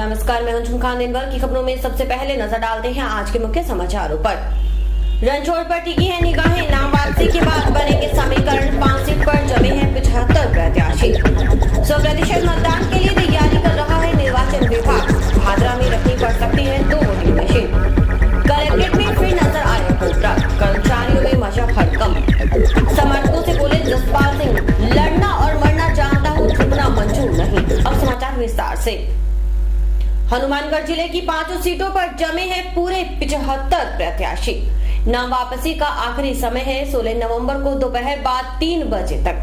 नमस्कार, मैं हूं झुमखान। दिन भर की खबरों में सबसे पहले नजर डालते हैं आज के मुख्य समाचारों पर। रणछोड़ पर टिकी है निगाहें, नाम वापसी के बाद बनेंगे समीकरण। 5 सीट पर जमे हैं 75 प्रत्याशी। 100% मतदान के लिए तैयारी कर रहा है निर्वाचन विभाग। भादरा में रखनी पड़ सकती है 2 वोटिंग मशीन। कलेक्ट्रेट में फिर नजर आए कोबरा, कर्मचारियों में मचा हड़कंप। समर्थकों से बोले जसपाल सिंह, लड़ना और मरना जानता हूँ, झुकना मंजूर नहीं। अब समाचार विस्तार से। हनुमानगढ़ जिले की 5 सीटों पर जमे हैं पूरे 75 प्रत्याशी। नाम वापसी का आखिरी समय है 16 नवंबर को दोपहर बाद 3 बजे तक।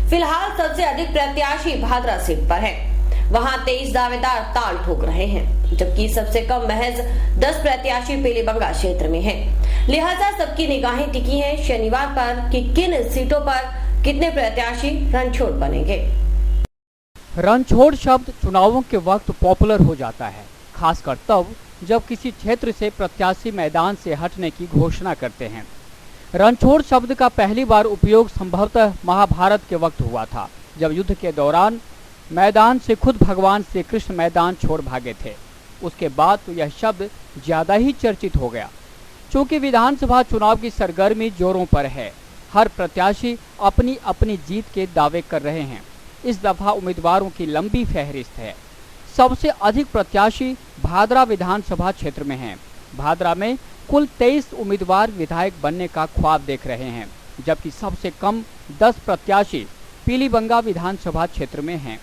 फिलहाल सबसे अधिक प्रत्याशी भादरा सीट पर हैं। वहां 23 दावेदार ताल ठोक रहे हैं, जबकि सबसे कम महज 10 प्रत्याशी पीलीबंगा क्षेत्र में हैं। लिहाजा सबकी निगाहें टिकी हैं शनिवार पर कि किन सीटों पर कितने प्रत्याशी रणछोड़ बनेंगे। रणछोड़ शब्द चुनावों के वक्त पॉपुलर हो जाता है, खासकर तब जब किसी क्षेत्र से प्रत्याशी मैदान से हटने की घोषणा करते हैं। रणछोड़ शब्द का पहली बार उपयोग संभवतः महाभारत के वक्त हुआ था, जब युद्ध के दौरान मैदान से खुद भगवान श्री कृष्ण मैदान छोड़ भागे थे। उसके बाद तो यह शब्द ज्यादा ही चर्चित हो गया। चूंकि विधानसभा चुनाव की सरगर्मी जोरों पर है, हर प्रत्याशी अपनी अपनी जीत के दावे कर रहे हैं। इस दफा उम्मीदवारों की लंबी फहरिस्त है। सबसे अधिक प्रत्याशी भादरा विधानसभा क्षेत्र में हैं। भादरा में कुल 23 उम्मीदवार विधायक बनने का ख्वाब देख रहे हैं, जबकि सबसे कम 10 प्रत्याशी पीलीबंगा विधानसभा क्षेत्र में हैं।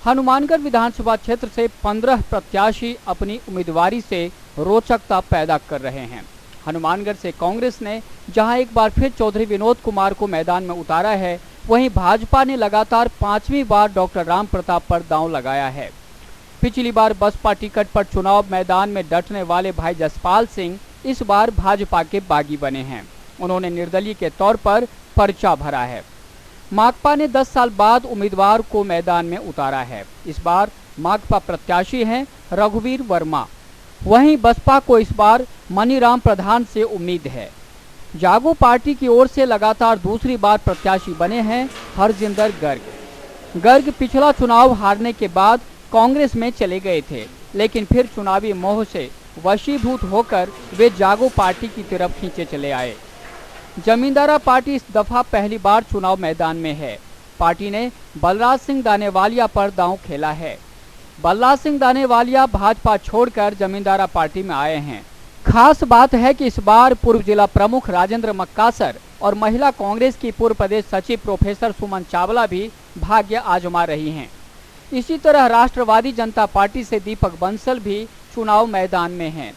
हनुमानगढ़ विधानसभा क्षेत्र से 15 प्रत्याशी अपनी उम्मीदवारी से रोचकता पैदा कर रहे हैं। हनुमानगढ़ से कांग्रेस ने जहां एक बार फिर चौधरी विनोद कुमार को मैदान में उतारा है, वहीं भाजपा ने लगातार 5वीं बार डॉक्टर राम प्रताप पर दांव लगाया है। पिछली बार बसपा टिकट पर चुनाव मैदान में डटने वाले भाई जसपाल सिंह इस बार भाजपा के बागी बने हैं। उन्होंने निर्दलीय के तौर पर पर्चा भरा है। माकपा ने 10 साल बाद उम्मीदवार को मैदान में उतारा है। इस बार माकपा प्रत्याशी हैं रघुवीर वर्मा। वहीं बसपा को इस बार मनीराम प्रधान से उम्मीद है। जागो पार्टी की ओर से लगातार दूसरी बार प्रत्याशी बने हैं हरजिंदर गर्ग। गर्ग पिछला चुनाव हारने के बाद कांग्रेस में चले गए थे, लेकिन फिर चुनावी मोह से वशीभूत होकर वे जागो पार्टी की तरफ खींचे चले आए। जमींदारा पार्टी इस दफा पहली बार चुनाव मैदान में है। पार्टी ने बलराज सिंह दानेवालिया पर दांव खेला है। बलराज सिंह दानेवालिया भाजपा छोड़कर जमींदारा पार्टी में आए हैं। खास बात है कि इस बार पूर्व जिला प्रमुख राजेंद्र मक्कासर और महिला कांग्रेस की पूर्व प्रदेश सचिव प्रोफेसर सुमन चावला भी भाग्य आजमा रही हैं। इसी तरह राष्ट्रवादी जनता पार्टी से दीपक बंसल भी चुनाव मैदान में हैं।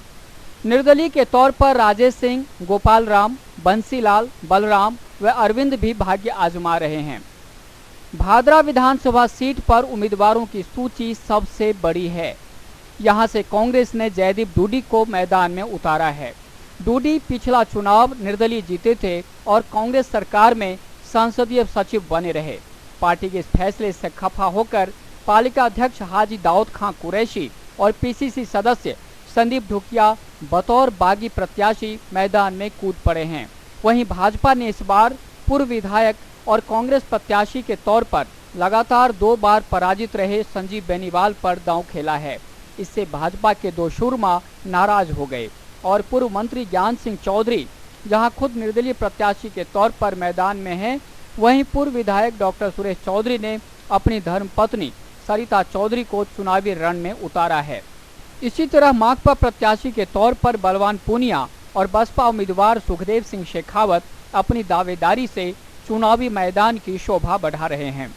निर्दलीय के तौर पर राजेश सिंह, गोपाल राम, बंसीलाल, बलराम व अरविंद भी भाग्य आजमा रहे हैं। भादरा विधानसभा सीट पर उम्मीदवारों की सूची सबसे बड़ी है। यहां से कांग्रेस ने जयदीप डूडी को मैदान में उतारा है। डूडी पिछला चुनाव निर्दलीय जीते थे और कांग्रेस सरकार में संसदीय सचिव बने रहे। पार्टी के इस फैसले से खफा होकर पालिका अध्यक्ष हाजी दाऊद खां कुरैशी और पीसीसी सदस्य संदीप ढुकिया बतौर बागी प्रत्याशी मैदान में कूद पड़े हैं। वहीं भाजपा ने इस बार पूर्व विधायक और कांग्रेस प्रत्याशी के तौर पर लगातार 2 बार पराजित रहे संजीव बेनीवाल पर दांव खेला है। इससे भाजपा के 2 शूरमा नाराज हो गए और पूर्व मंत्री ज्ञान सिंह चौधरी जहां खुद निर्दलीय प्रत्याशी के तौर पर मैदान में हैं, वहीं पूर्व विधायक डॉक्टर सुरेश चौधरी ने अपनी धर्मपत्नी सरिता चौधरी को चुनावी रण में उतारा है। इसी तरह माकपा प्रत्याशी के तौर पर बलवान पूनिया और बसपा उम्मीदवार सुखदेव सिंह शेखावत अपनी दावेदारी से चुनावी मैदान की शोभा बढ़ा रहे हैं।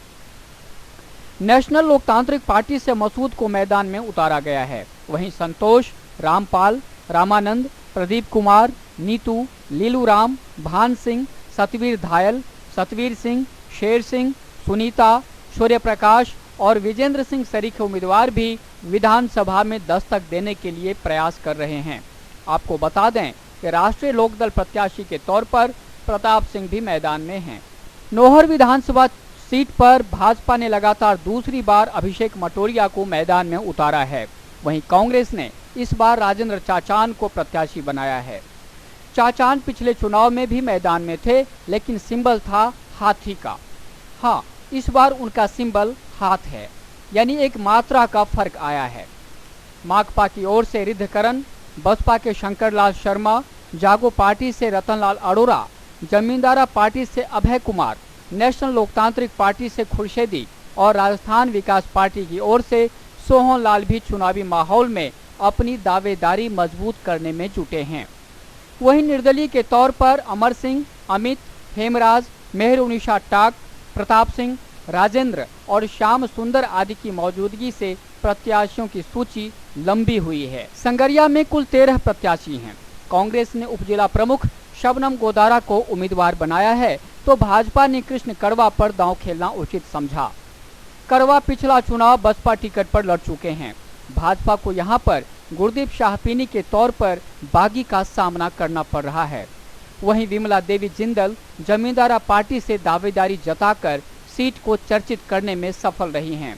नेशनल लोकतांत्रिक पार्टी से मसूद को मैदान में उतारा गया है। वहीं संतोष, रामपाल, रामानंद, प्रदीप कुमार, नीतू, लीलू राम, भान सिंह, सतवीर धायल, सतवीर सिंह, शेर सिंह, सुनीता, सूर्य प्रकाश और विजेंद्र सिंह सरीखे उम्मीदवार भी विधानसभा में दस्तक देने के लिए प्रयास कर रहे हैं। आपको बता दें कि राष्ट्रीय लोकदल प्रत्याशी के तौर पर प्रताप सिंह भी मैदान में हैं। नौहर विधानसभा सीट पर भाजपा ने लगातार दूसरी बार अभिषेक मटोरिया को मैदान में उतारा है। वहीं कांग्रेस ने इस बार राजेंद्र चाचान को प्रत्याशी बनाया है। चाचान पिछले चुनाव में भी मैदान में थे, लेकिन सिंबल था हाथी का। हाँ, इस बार उनका सिंबल हाथ है, यानी एक मात्रा का फर्क आया है। माकपा की ओर से रिद्धकरण, बसपा के शंकरलाल शर्मा, जागो पार्टी से रतनलाल अरोड़ा, जमींदारा पार्टी से अभय कुमार, नेशनल लोकतांत्रिक पार्टी से खुर्शेदी और राजस्थान विकास पार्टी की ओर से सोहन लाल भी चुनावी माहौल में अपनी दावेदारी मजबूत करने में जुटे हैं। वहीं निर्दलीय के तौर पर अमर सिंह, अमित, हेमराज, मेहरुनिशा टाक, प्रताप सिंह, राजेंद्र और श्याम सुंदर आदि की मौजूदगी से प्रत्याशियों की सूची लंबी हुई है। संगरिया में कुल 13 प्रत्याशी हैं। कांग्रेस ने उपजिला प्रमुख शबनम गोदारा को उम्मीदवार बनाया है तो भाजपा ने कृष्ण कड़वा पर दांव खेलना उचित समझा। कड़वा पिछला चुनाव बसपा टिकट पर लड़ चुके हैं। भाजपा को यहां पर गुरदीप शाहपीनी के तौर पर बागी का सामना करना पड़ रहा है। वहीं विमला देवी जिंदल जमींदारा पार्टी से दावेदारी जताकर सीट को चर्चित करने में सफल रही हैं।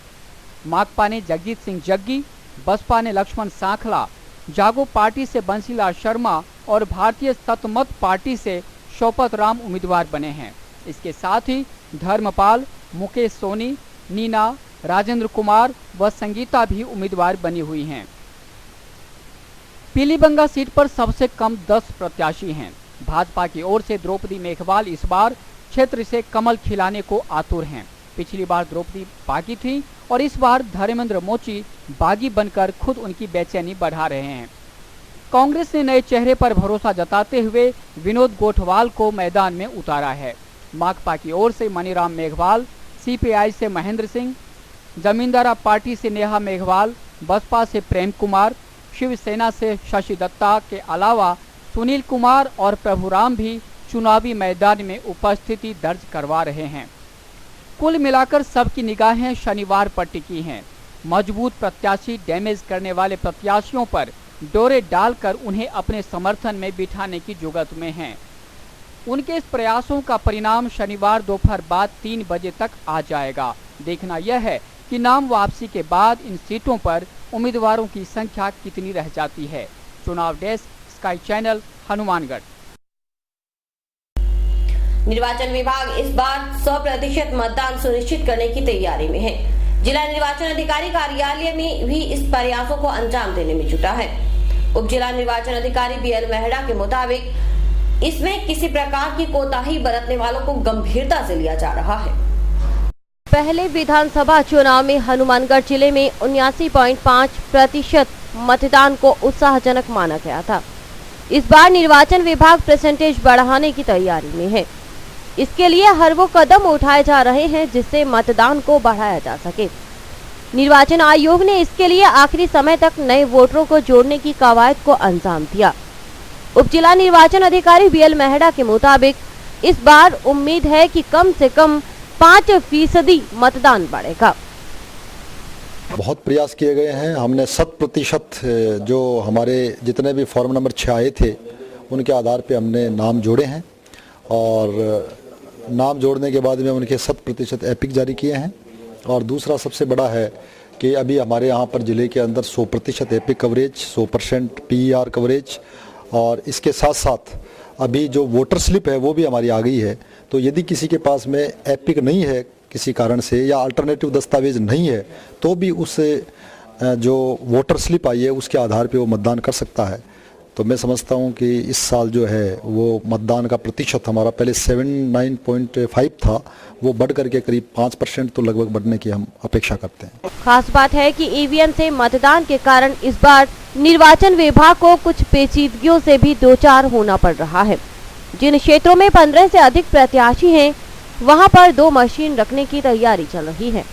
माकपा ने जगजीत सिंह जग्गी, बसपा ने लक्ष्मण सांखला, जागो पार्टी से बंसीलाल शर्मा और भारतीय सतमत पार्टी से शौपत राम उम्मीदवार बने हैं। इसके साथ ही धर्मपाल, मुकेश सोनी, नीना, राजेंद्र कुमार व संगीता भी उम्मीदवार बनी हुई हैं। पीलीबंगा सीट पर सबसे कम 10 प्रत्याशी हैं। भाजपा की ओर से द्रौपदी मेघवाल इस बार क्षेत्र से कमल खिलाने को आतुर हैं। पिछली बार द्रौपदी बागी थी और इस बार धर्मेंद्र मोची बागी बनकर खुद उनकी बेचैनी बढ़ा रहे हैं। कांग्रेस ने नए चेहरे पर भरोसा जताते हुए विनोद गोठवाल को मैदान में उतारा है। माकपा की ओर से मनीराम मेघवाल, सीपीआई से महेंद्र सिंह, जमींदारा पार्टी से नेहा मेघवाल, बसपा से प्रेम कुमार, शिवसेना से शशि दत्ता के अलावा सुनील कुमार और प्रभुराम भी चुनावी मैदान में उपस्थिति दर्ज करवा रहे हैं। कुल मिलाकर सबकी निगाहें शनिवार पर टिकी हैं। मजबूत प्रत्याशी डैमेज करने वाले प्रत्याशियों पर डोरे डालकर उन्हें अपने समर्थन में बिठाने की जुगत में हैं। उनके इस प्रयासों का परिणाम शनिवार दोपहर बाद 3 बजे तक आ जाएगा। देखना यह है कि नाम वापसी के बाद इन सीटों पर उम्मीदवारों की संख्या कितनी रह जाती है। चुनाव डेस्क, स्काई चैनल, हनुमानगढ़। निर्वाचन विभाग इस बार 100% मतदान सुनिश्चित करने की तैयारी में है। जिला निर्वाचन अधिकारी कार्यालय में भी इस प्रयासों को अंजाम देने में जुटा है। उप जिला निर्वाचन अधिकारी बीएल मेहड़ा के मुताबिक इसमें किसी प्रकार की कोताही बरतने वालों को गंभीरता से लिया जा रहा है। पहले विधानसभा चुनाव में हनुमानगढ़ जिले में 79.5% मतदान को उत्साहजनक माना गया था। इस बार निर्वाचन विभाग परसेंटेज बढ़ाने की तैयारी में है। इसके लिए हर वो कदम उठाए जा रहे हैं जिससे मतदान को बढ़ाया जा सके। निर्वाचन आयोग ने इसके लिए आखिरी समय तक नए वोटरों को जोड़ने की कवायद को अंजाम दिया। उप जिला निर्वाचन अधिकारी बीएल मेहड़ा के मुताबिक इस बार उम्मीद है कि कम से कम 5% मतदान बढ़ेगा। बहुत प्रयास किए गए हैं। हमने 100% जो हमारे जितने भी फॉर्म नंबर 6 आए थे उनके आधार पे हमने नाम जोड़े हैं और नाम जोड़ने के बाद में उनके 100% एपिक जारी किए हैं। और दूसरा सबसे बड़ा है कि अभी हमारे यहाँ पर ज़िले के अंदर 100% एपिक कवरेज, 100% पीईआर कवरेज और इसके साथ साथ अभी जो वोटर स्लिप है वो भी हमारी आ गई है। तो यदि किसी के पास में एपिक नहीं है किसी कारण से या अल्टरनेटिव दस्तावेज नहीं है तो भी उससे जो वोटर स्लिप आई है उसके आधार पे वो मतदान कर सकता है। तो मैं समझता हूँ कि इस साल जो है वो मतदान का प्रतिशत हमारा पहले 79.5 था, वो बढ़ करके करीब 5% तो लगभग बढ़ने की हम अपेक्षा करते हैं। खास बात है कि ईवीएम से मतदान के कारण इस बार निर्वाचन विभाग को कुछ पेचीदगियों से भी दो चार होना पड़ रहा है। जिन क्षेत्रों में 15 से अधिक प्रत्याशी हैं, वहां पर 2 मशीन रखने की तैयारी चल रही है,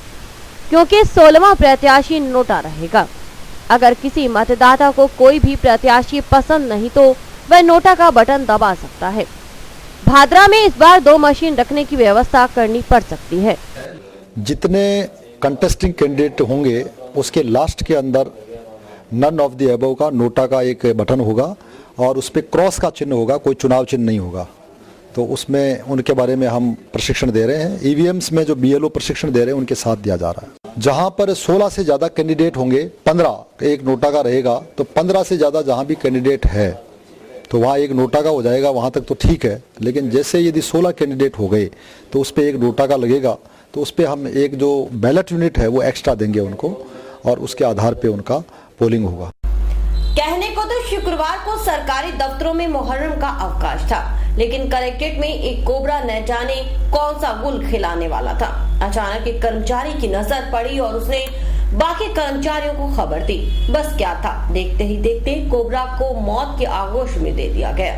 क्योंकि 16वां प्रत्याशी नोटा रहेगा। अगर किसी मतदाता को कोई भी प्रत्याशी पसंद नहीं तो वह नोटा का बटन दबा सकता है। भादरा में इस बार 2 मशीन रखने की व्यवस्था करनी पड़ सकती है। जितने कंटेस्टिंग कैंडिडेट होंगे उसके लास्ट के अंदर नन ऑफ द अबव का नोटा का एक बटन होगा और उस पर क्रॉस का चिन्ह होगा, कोई चुनाव चिन्ह नहीं होगा। तो उसमें उनके बारे में हम प्रशिक्षण दे रहे हैं। ईवीएम्स में जो बीएलओ प्रशिक्षण दे रहे हैं उनके साथ दिया जा रहा है। जहां पर 16 से ज़्यादा कैंडिडेट होंगे, 15 एक नोटा का रहेगा, तो 15 से ज़्यादा जहां भी कैंडिडेट है तो वहाँ एक नोटा का हो जाएगा, वहाँ तक तो ठीक है। लेकिन जैसे यदि 16 कैंडिडेट हो गए तो उस पर एक नोटा का लगेगा, तो उस पर हम एक जो बैलेट यूनिट है वो एक्स्ट्रा देंगे उनको और उसके आधार पर उनका पोलिंग होगा। कहने को तो शुक्रवार को सरकारी दफ्तरों में मुहर्रम का अवकाश था, लेकिन कलेक्ट्रेट में एक कोबरा न जाने कौन सा गुल खिलाने वाला था। अचानक एक कर्मचारी की नजर पड़ी और उसने बाकी कर्मचारियों को खबर दी। बस क्या था, देखते ही देखते कोबरा को मौत के आगोश में दे दिया गया।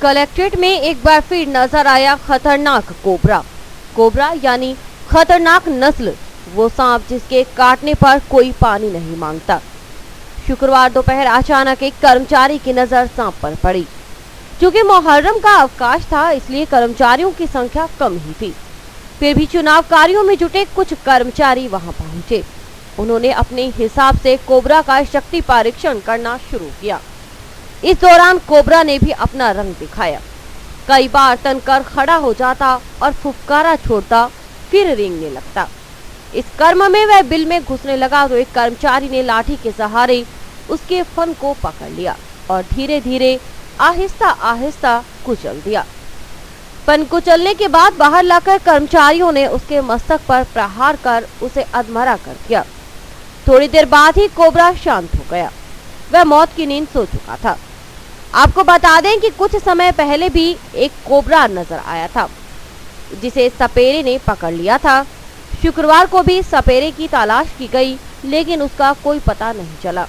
कलेक्ट्रेट में एक बार फिर नजर आया खतरनाक कोबरा। कोबरा यानी खतरनाक नस्ल, वो सांप जिसके काटने पर कोई पानी नहीं मांगता। शुक्रवार दोपहर अचानक एक कर्मचारी की नजर सांप पर पड़ी। चूंकि मुहर्रम का अवकाश था, इसलिए कर्मचारियों की संख्या कम ही थी। फिर भी चुनाव कार्यों में जुटे कुछ कर्मचारी वहां पहुंचे। उन्होंने अपने हिसाब से कोबरा का शक्ति परीक्षण करना शुरू किया। इस दौरान कोबरा ने भी अपना रंग दिखाया। कई बार तनकर खड़ा हो जाता और फुफकारा छोड़ता, फिर रेंगने लगता। इस क्रम में वह बिल में घुसने लगा तो एक कर्मचारी ने लाठी के सहारे उसके फन को पकड़ लिया और धीरे धीरे आहिस्ता आहिस्ता कुचल दिया। फन कुचलने के बाद बाहर लाकर कर्मचारियों ने उसके मस्तक पर प्रहार कर उसे अधमरा कर दिया। थोड़ी देर बाद ही कोबरा शांत हो गया। वह मौत की नींद सो चुका था। आपको बता दें कि कुछ समय पहले भी एक कोबरा नजर आया था, जिसे सपेरे ने पकड़ लिया था। शुक्रवार को भी सपेरे की तलाश की गई, लेकिन उसका कोई पता नहीं चला।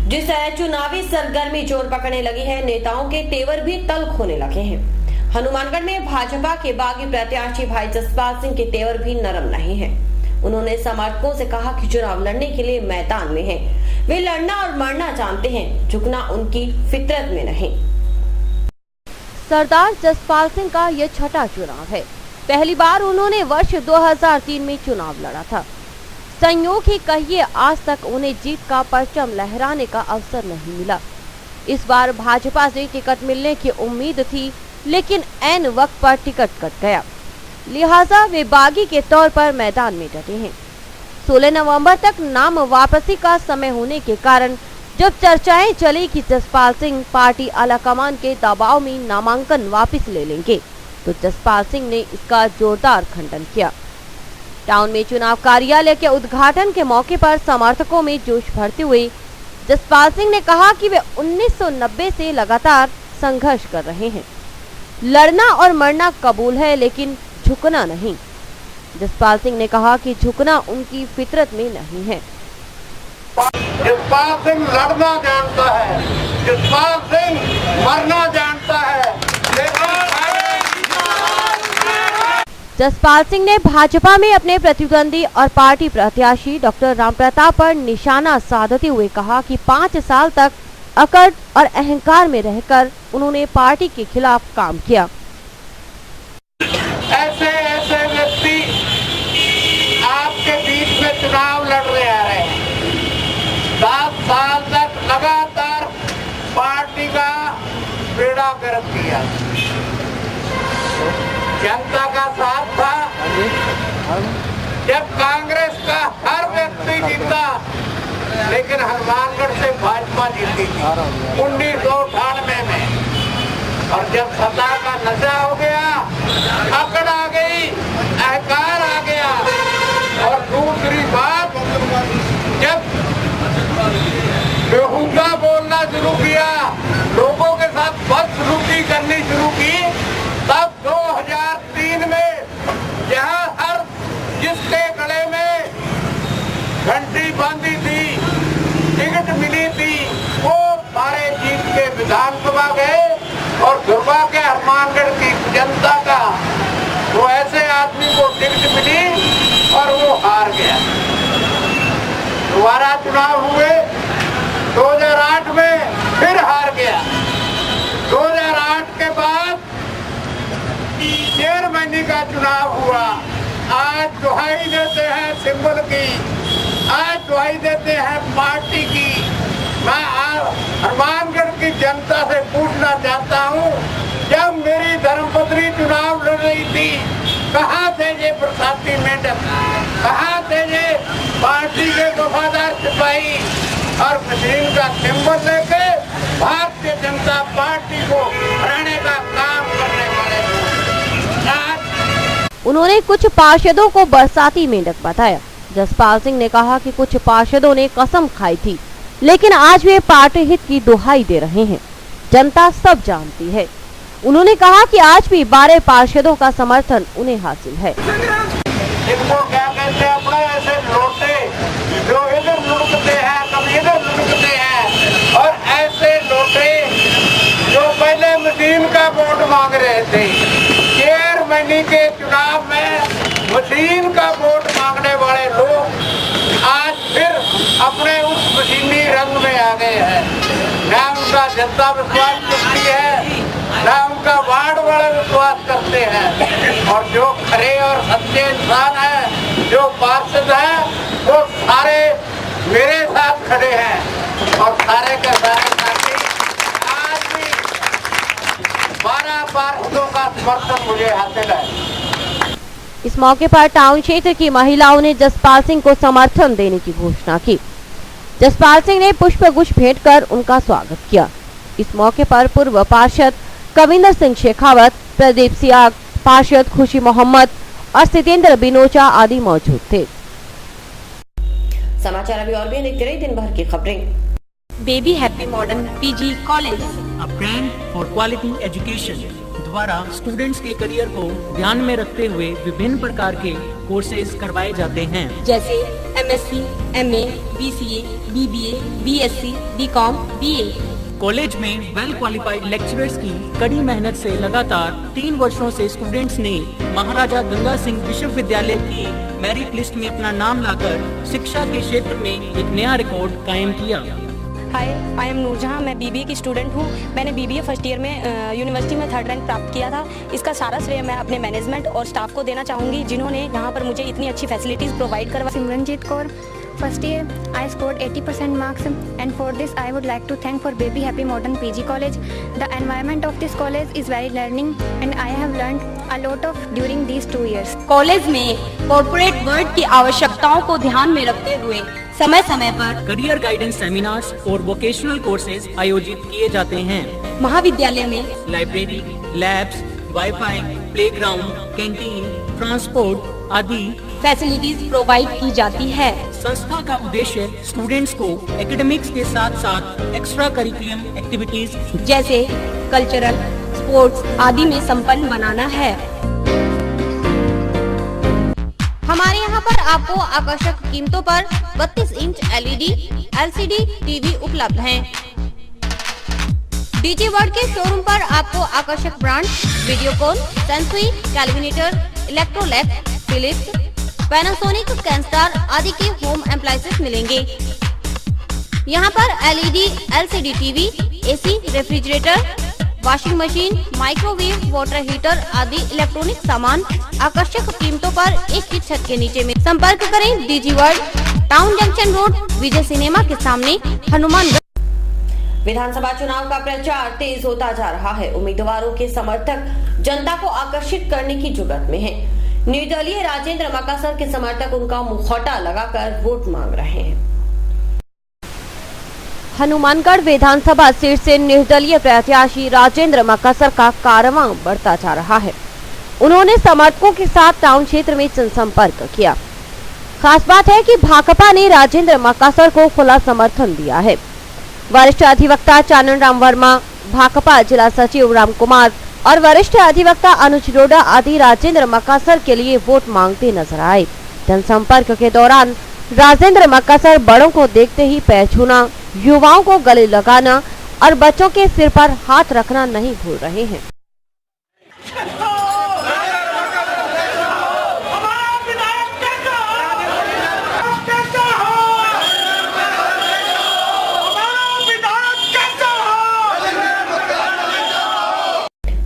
जिस तरह चुनावी सरगर्मी जोर पकड़ने लगी है, नेताओं के तेवर भी तल्ख होने लगे हैं। हनुमानगढ़ में भाजपा के बागी प्रत्याशी भाई जसपाल सिंह के तेवर भी नरम नहीं है। उन्होंने समर्थकों से कहा कि चुनाव लड़ने के लिए मैदान में हैं। वे लड़ना और मरना जानते हैं, झुकना उनकी फितरत में नहीं। सरदार जसपाल सिंह का यह छठा चुनाव है। पहली बार उन्होंने वर्ष 2003 में चुनाव लड़ा था। संयोग ही कहिए, आज तक उन्हें जीत का परचम लहराने का अवसर नहीं मिला। इस बार भाजपा से टिकट मिलने की उम्मीद थी, लेकिन ऐन वक्त पर टिकट कट गया। लिहाजा वे बागी के तौर पर मैदान में डटे हैं। 16 नवंबर तक नाम वापसी का समय होने के कारण जब चर्चाएं चली कि जसपाल सिंह पार्टी आलाकमान के दबाव में नामांकन वापस ले लेंगे, तो जसपाल सिंह ने इसका जोरदार खंडन किया। टाउन में चुनाव कार्यालय के उद्घाटन के मौके पर समर्थकों में जोश भरते हुए जसपाल सिंह ने कहा कि वे 1990 से लगातार संघर्ष कर रहे हैं। लड़ना और मरना कबूल है, लेकिन झुकना नहीं। जसपाल सिंह ने कहा कि झुकना उनकी फितरत में नहीं है। जसपाल सिंह लड़ना जानता है, जसपाल सिंह मरना जानता है। जसपाल सिंह ने भाजपा में अपने प्रतिद्वंदी और पार्टी प्रत्याशी डॉक्टर रामप्रताप पर निशाना साधते हुए कहा कि 5 साल तक अकड़ और अहंकार में रहकर उन्होंने पार्टी के खिलाफ काम किया। ऐसे ऐसे व्यक्ति आपके बीच में चुनाव लड़ रहे आ रहे हैं। 7 साल तक लगातार पार्टी का बेड़ा गर्क किया। जनता का साथ था। जब कांग्रेस का हर व्यक्ति जीता, लेकिन हनुमानगढ़ से भाजपा जीती थी 1998 में। और जब सत्ता का नशा हो गया, अकड़ आ गई, अहंकार आ गया। और दूसरी बात, जब बेहुदा बोलना शुरू किया, लोगों के साथ बदसलूकी करनी शुरू की, तब 2003 में जहां हर जिसके गले में घंटी बांधी थी, टिकट मिली थी, वो सारे जीत के विधानसभा गए। और दुर्भाग्य हनुमानगढ़ की जनता का, वो ऐसे आदमी को टिकट मिली और वो हार गया। दोबारा चुनाव हुए 2008 में, फिर हार गया। 2008 के बाद 1.5 महीने का चुनाव हुआ। आज दुहाई देते हैं सिंबल की, आज दुहाई देते हैं पार्टी की। मैं हनुमानगढ़ की जनता से पूछना चाहता हूँ, जब मेरी धर्मपत्नी चुनाव लड़ रही थी, कहाँ थे ये प्रशासनिक मेंढक, कहाँ थे ये पार्टी के वफादार सिपाही? और मशीन का सिंबल लेके भारतीय जनता पार्टी को हराने का काम करने वाले लोग। उन्होंने कुछ पार्षदों को बरसाती मेंढक बताया। जसपाल सिंह ने कहा कि कुछ पार्षदों ने कसम खाई थी, लेकिन आज वे पार्टी हित की दुहाई दे रहे हैं। जनता सब जानती है। उन्होंने कहा कि आज भी 12 पार्षदों का समर्थन उन्हें हासिल है। इनको क्या कहते हैं, अपने ऐसे लोटे जो इधर लुढ़कते हैं, कभी इधर लुढ़कते हैं, और ऐसे लोटे जो पहले मशीन का वोट मांग रहे थे, चेयरमैनी के चुनाव में मशीन का वोट मांगने वाले लोग आज फिर अपने उस मशीनी रंग में आ गए हैं। न उनका जनता विश्वास करती है, न उनका वार्ड वाले विश्वास करते हैं, और जो खरे और सच्चे इंसान हैं, जो पार्षद हैं, वो सारे मेरे साथ खड़े हैं और सारे के सारे साथी आज भी 12 पार्षदों का समर्थन मुझे हासिल है। इस मौके पर टाउन क्षेत्र की महिलाओं ने जसपाल सिंह को समर्थन देने की घोषणा की। जसपाल सिंह ने पुष्प गुच्छ भेंट कर उनका स्वागत किया। इस मौके पर पूर्व पार्षद कविंदर सिंह शेखावत, प्रदीप सियाग, पार्षद खुशी मोहम्मद और सितेंद्र बिनोचा आदि मौजूद थे। समाचार अभी और भी देखते रहिए दिन भर की खबरें। Baby happy modern PG college, a brand for quality education द्वारा स्टूडेंट्स के करियर को ध्यान में रखते हुए विभिन्न प्रकार के कोर्सेज करवाए जाते हैं, जैसे MSc, MA, BCA, BBA, BSc, BCom, BA. College में वेल क्वालिफाइड लेक्चरर्स की कड़ी मेहनत से लगातार 3 वर्षों से स्टूडेंट्स ने महाराजा गंगा सिंह विश्वविद्यालय की मेरिट लिस्ट में अपना नाम लाकर शिक्षा के क्षेत्र में एक नया रिकॉर्ड कायम किया। हाय, आई एम नूरजहां। मैं बीबीए की स्टूडेंट हूं। मैंने बीबीए फर्स्ट ईयर में यूनिवर्सिटी में 3rd रैंक प्राप्त किया था। इसका सारा श्रेय मैं अपने मैनेजमेंट और स्टाफ को देना चाहूँगी, जिन्होंने यहाँ पर मुझे इतनी अच्छी फैसिलिटीज़ प्रोवाइड करवा। Simranjeet Kaur, first year I scored 80% marks, and for this I would like to thank for Baby Happy Modern PG College. The environment of this college is very learning and I have learned a lot of during these 2 years. College में corporate world की आवश्यकताओं को ध्यान में रखते हुए समय समय पर करियर गाइडेंस सेमिनार्स और वोकेशनल कोर्सेज आयोजित किए जाते हैं। महाविद्यालय में library, labs, wifi, playground, canteen, transport आदि फैसिलिटीज प्रोवाइड की जाती है। संस्था का उद्देश्य स्टूडेंट्स को एकेडमिक्स के साथ साथ एक्स्ट्रा करिकुलम एक्टिविटीज जैसे कल्चरल, स्पोर्ट्स आदि में संपन्न बनाना है। हमारे यहाँ पर आपको आकर्षक कीमतों पर 32 इंच LED, LCD टीवी उपलब्ध हैं। डीजी वर्ल्ड के शोरूम पर आपको आकर्षक brand Videocon, Sansui, Kelvinator, Electrolab, Philips, Panasonic, Kenstar आदि के होम एप्लायंसेस मिलेंगे। यहाँ पर LED, LCD TV, AC, refrigerator, washing machine, microwave, water heater आदि इलेक्ट्रॉनिक सामान आकर्षक कीमतों पर एक ही छत के नीचे में। संपर्क करें DG world, town junction road, Vijay cinema के सामने, हनुमानगढ़। विधानसभा चुनाव का प्रचार तेज होता जा रहा है। उम्मीदवारों के समर्थक जनता को आकर्षित करने की जुगत में हैं। निर्दलीय राजेंद्र मकासर के समर्थक उनका मुखौटा लगाकर वोट मांग रहे हैं। हनुमानगढ़ विधानसभा सीट से निर्दलीय प्रत्याशी राजेंद्र मकासर का कारवां बढ़ता जा रहा है। उन्होंने समर्थकों के साथ टाउन क्षेत्र में जनसंपर्क किया। खास बात है कि भाकपा ने राजेंद्र मकासर को खुला समर्थन दिया है। वरिष्ठ अधिवक्ता चानन राम वर्मा, भाकपा जिला सचिव राम कुमार और वरिष्ठ अधिवक्ता अनुज रोडा आदि राजेंद्र मकासर के लिए वोट मांगते नजर आए। जनसंपर्क के दौरान राजेंद्र मकासर बड़ों को देखते ही पैर छूना, युवाओं को गले लगाना और बच्चों के सिर पर हाथ रखना नहीं भूल रहे हैं।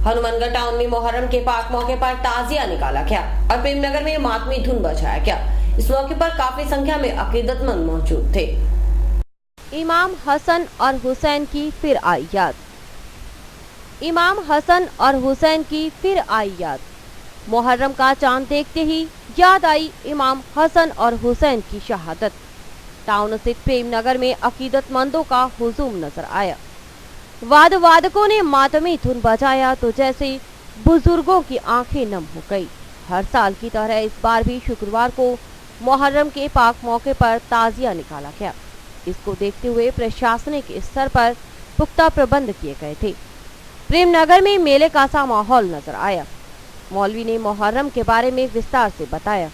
हनुमानगढ़ टाउन में मोहर्रम के पाक मौके पर ताजिया निकाला गया और प्रेमनगर में मातमी धुन बजाया गया। इस मौके पर काफी संख्या में अकीदतमंद मौजूद थे। इमाम हसन और हुसैन की फिर आई याद। इमाम हसन और हुसैन की फिर आई याद। मोहर्रम का चांद देखते ही याद आई इमाम हसन और हुसैन की शहादत। टाउन स्थित प्रेमनगर में अकीदतमंदों का हुजूम नजर आया। वादकों ने मातमी धुन बजाया तो जैसे बुजुर्गों की आंखें नम हो गई। हर साल की तरह इस बार भी शुक्रवार को मुहर्रम के पाक मौके पर ताजिया निकाला गया। इसको देखते हुए प्रशासनिक स्तर पर पुख्ता प्रबंध किए गए थे। प्रेमनगर में मेले का सा माहौल नजर आया। मौलवी ने मुहर्रम के बारे में विस्तार से बताया।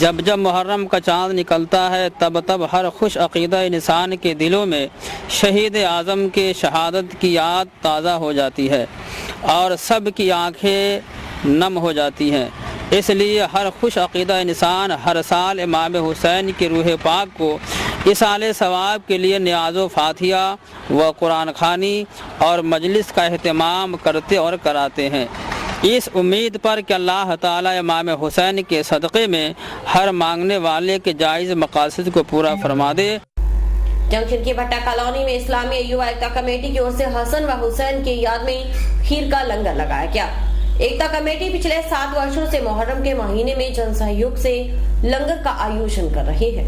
जब जब मुहर्रम का चाँद निकलता है तब तब हर खुश अक़ीदा इंसान के दिलों में शहीद आज़म के शहादत की याद ताज़ा हो जाती है और सब की आँखें नम हो जाती हैं। इसलिए हर खुश अक़ीदा इंसान हर साल इमाम हुसैन की रूह पाक को इसाले सवाब के लिए नियाज़ो फातिहा व कुरान खानी और मजलिस का अहतमाम करते और कराते हैं, इस उम्मीद पर कि अल्लाह ताला इमाम हुसैन के सदक़े में हर मांगने वाले के जायज़ मकासद को पूरा फरमा दे। जंक्शन की भट्टा कॉलोनी में इस्लामी युवा एकता कमेटी की ओर से हसन व हुसैन की याद में खीर का लंगर लगाया गया। एकता कमेटी पिछले 7 वर्षों से मुहर्रम के महीने में जन सहयोग से लंगर का आयोजन कर रही है।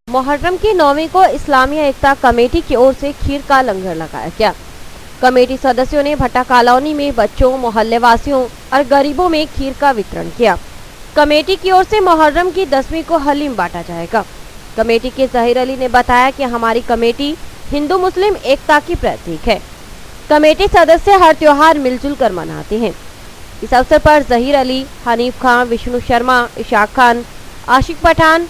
मुहर्रम की 9वीं को इस्लामी एकता कमेटी की ओर से खीर का लंगर लगाया गया। कमेटी सदस्यों ने भट्टा कॉलोनी में बच्चों, मोहल्ले वासियों और गरीबों में खीर का वितरण किया। कमेटी की ओर से मुहर्रम की 10वीं को हलीम बांटा जाएगा। कमेटी के ज़हीर अली ने बताया कि हमारी कमेटी हिंदू मुस्लिम एकता की प्रतीक है। कमेटी सदस्य हर त्योहार मिलजुल कर मनाते हैं। इस अवसर पर ज़हीर अली, हनीफ खान, विष्णु शर्मा, इशाक खान, आशिक पठान,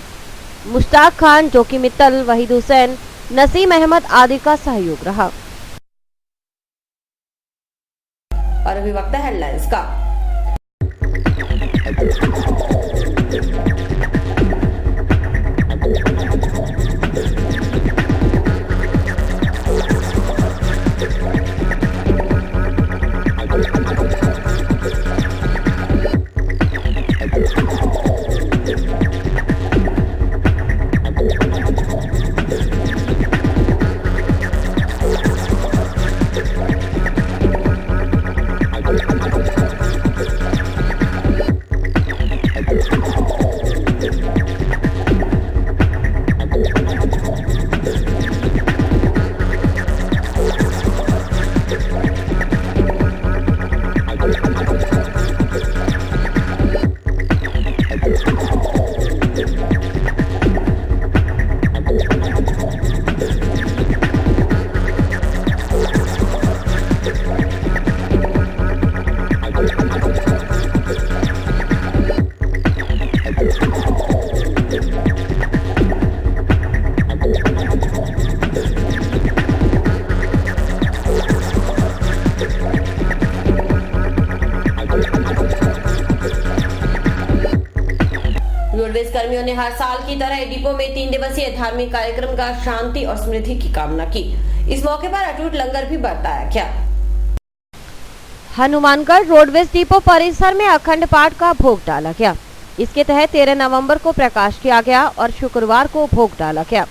मुश्ताक खान, जोकी मित्तल, वहीद हुसैन, नसीम अहमद आदि का सहयोग रहा। और अभी वक्त है हेडलाइंस का। रोडवेज कर्मियों ने हर साल की तरह डिपो में 3 दिवसीय धार्मिक कार्यक्रम का शांति और समृद्धि की कामना की। इस मौके पर अटूट लंगर भी बरताया गया। हनुमानगढ़ रोडवेज डिपो परिसर में अखंड पाठ का भोग डाला गया। इसके तहत 13 नवंबर को प्रकाश किया गया और शुक्रवार को भोग डाला गया।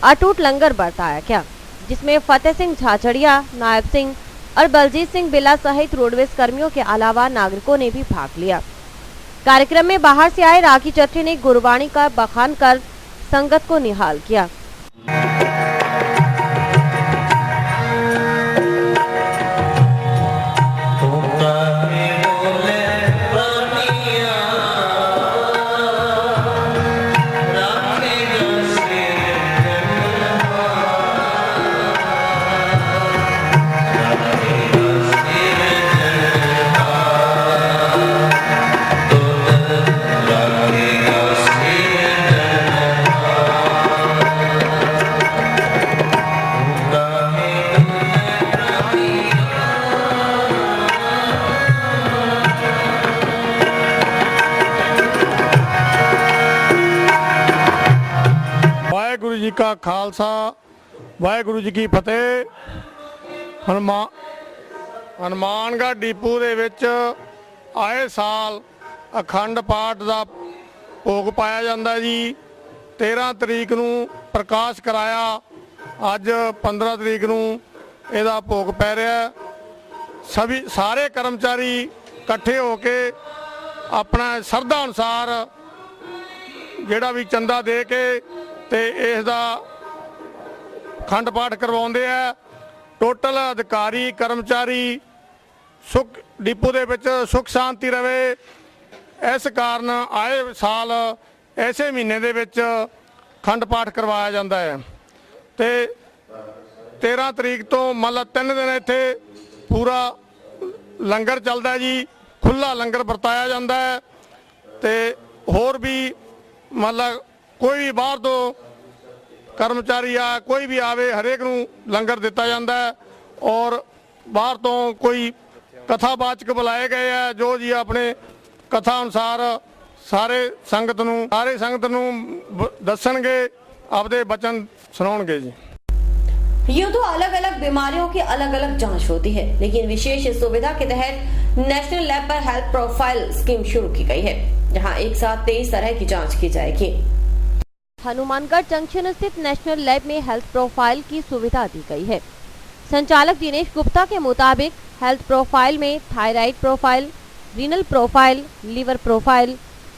अटूट लंगर बरताया गया, जिसमें फतेह सिंह झाझड़िया, नायब सिंह और बलजीत सिंह बिला सहित रोडवेज कर्मियों के अलावा नागरिकों ने भी भाग लिया। कार्यक्रम में बाहर से आए राखी चट्टी ने गुरबाणी का बखान कर संगत को निहाल किया। वाहेगुरु जी का खालसा, वाहेगुरु जी की फतेह। हनुमानगढ़ डिपो ਦੇ ਵਿੱਚ ਆਏ ਸਾਲ ਅਖੰਡ ਪਾਠ ਦਾ ਭੋਗ ਪਾਇਆ ਜਾਂਦਾ ਜੀ। 13 ਤਰੀਕ ਨੂੰ ਪ੍ਰਕਾਸ਼ ਕਰਾਇਆ, ਅੱਜ 15 ਤਰੀਕ ਨੂੰ ਇਹਦਾ ਭੋਗ ਪੈ ਰਿਹਾ। ਸਾਰੇ ਕਰਮਚਾਰੀ ਇਕੱਠੇ ਹੋ ਕੇ ਆਪਣਾ ਸ਼ਰਧਾ ਅਨੁਸਾਰ ਜਿਹੜਾ ਵੀ ਚੰਦਾ ਦੇ ਕੇ ਤੇ ਇਸ ਦਾ ਖੰਡ ਪਾਠ ਕਰਵਾਉਂਦੇ ਆ। ਟੋਟਲ ਅਧਿਕਾਰੀ ਕਰਮਚਾਰੀ ਸੁਖ ਡਿਪੂ ਦੇ ਵਿੱਚ ਸੁਖ ਸ਼ਾਂਤੀ ਰਵੇ, ਇਸ ਕਾਰਨ ਆਏ ਸਾਲ ਐਸੇ ਮਹੀਨੇ ਦੇ ਵਿੱਚ ਖੰਡ ਪਾਠ ਕਰਵਾਇਆ ਜਾਂਦਾ ਹੈ। ਤੇ 13 ਤਰੀਕ ਤੋਂ ਮਤਲਬ 3 ਦਿਨ ਇੱਥੇ ਪੂਰਾ ਲੰਗਰ ਚੱਲਦਾ ਜੀ, ਖੁੱਲਾ ਲੰਗਰ ਵਰਤਾਇਆ ਜਾਂਦਾ ਹੈ। ਤੇ ਹੋਰ ਵੀ ਮਤਲਬ ਕੋਈ ਵੀ ਬਾਹਰ ਤੋਂ ਕਰਮਚਾਰੀ ਆ ਕੋਈ ਵੀ ਆਵੇ ਹਰੇਕ ਨੂੰ ਲੰਗਰ ਦਿੱਤਾ ਜਾਂਦਾ ਹੈ। ਔਰ ਬਾਹਰ ਤੋਂ ਕੋਈ ਕਥਾਵਾਚਕ ਬੁਲਾਏ ਗਏ ਆ ਜੋ ਜੀ ਆਪਣੇ ਕਥਾ ਅਨੁਸਾਰ ਸਾਰੇ ਸੰਗਤ ਨੂੰ ਦੱਸਣਗੇ, ਆਪਦੇ ਬਚਨ ਸੁਣਾਉਣਗੇ जी। यूँ तो अलग अलग बीमारियों की अलग अलग जांच होती है, लेकिन विशेष सुविधा के तहत नेशनल लैब पर हेल्थ प्रोफाइल स्कीम शुरू की गई है, जहां एक साथ 23 तरह की जांच की जाएगी। हनुमानगढ़ जंक्शन स्थित नेशनल लैब में हेल्थ प्रोफाइल की सुविधा दी गई है। संचालक दिनेश गुप्ता के मुताबिक हेल्थ प्रोफाइल में thyroid profile, renal profile, liver profile,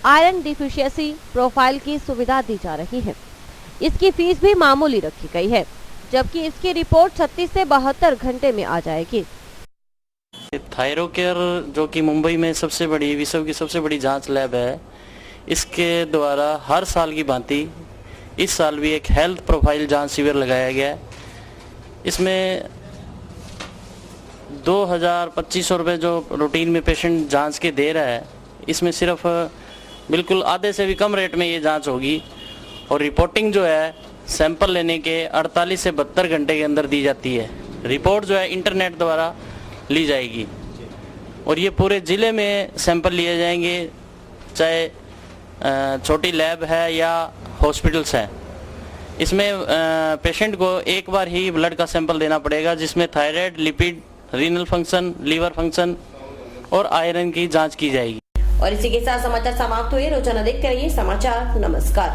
iron deficiency profile की सुविधा दी जा रही है। इसकी फीस भी मामूली रखी गई है, जबकि इसकी रिपोर्ट 36 से 72 घंटे में आ जाएगी। थायरोकेयर जो कि मुंबई में विश्व की सबसे बड़ी जांच लैब है, इसके द्वारा हर साल की भांति इस साल भी एक हेल्थ प्रोफाइल जांच शिविर लगाया गया है। इसमें 2,2500 रुपये जो रूटीन में पेशेंट जांच के दे रहा है, इसमें सिर्फ बिल्कुल आधे से भी कम रेट में ये जांच होगी। और रिपोर्टिंग जो है सैंपल लेने के 48 से 72 घंटे के अंदर दी जाती है। रिपोर्ट जो है इंटरनेट द्वारा ली जाएगी और ये पूरे ज़िले में सैंपल लिए जाएंगे, चाहे छोटी लैब है या हॉस्पिटल्स हैं। इसमें पेशेंट को एक बार ही ब्लड का सैंपल देना पड़ेगा, जिसमें thyroid, lipid, renal function, liver function और आयरन की जांच की जाएगी। और इसी के साथ समाचार समाप्त हुए। रोजाना देखते रहिए समाचार। नमस्कार।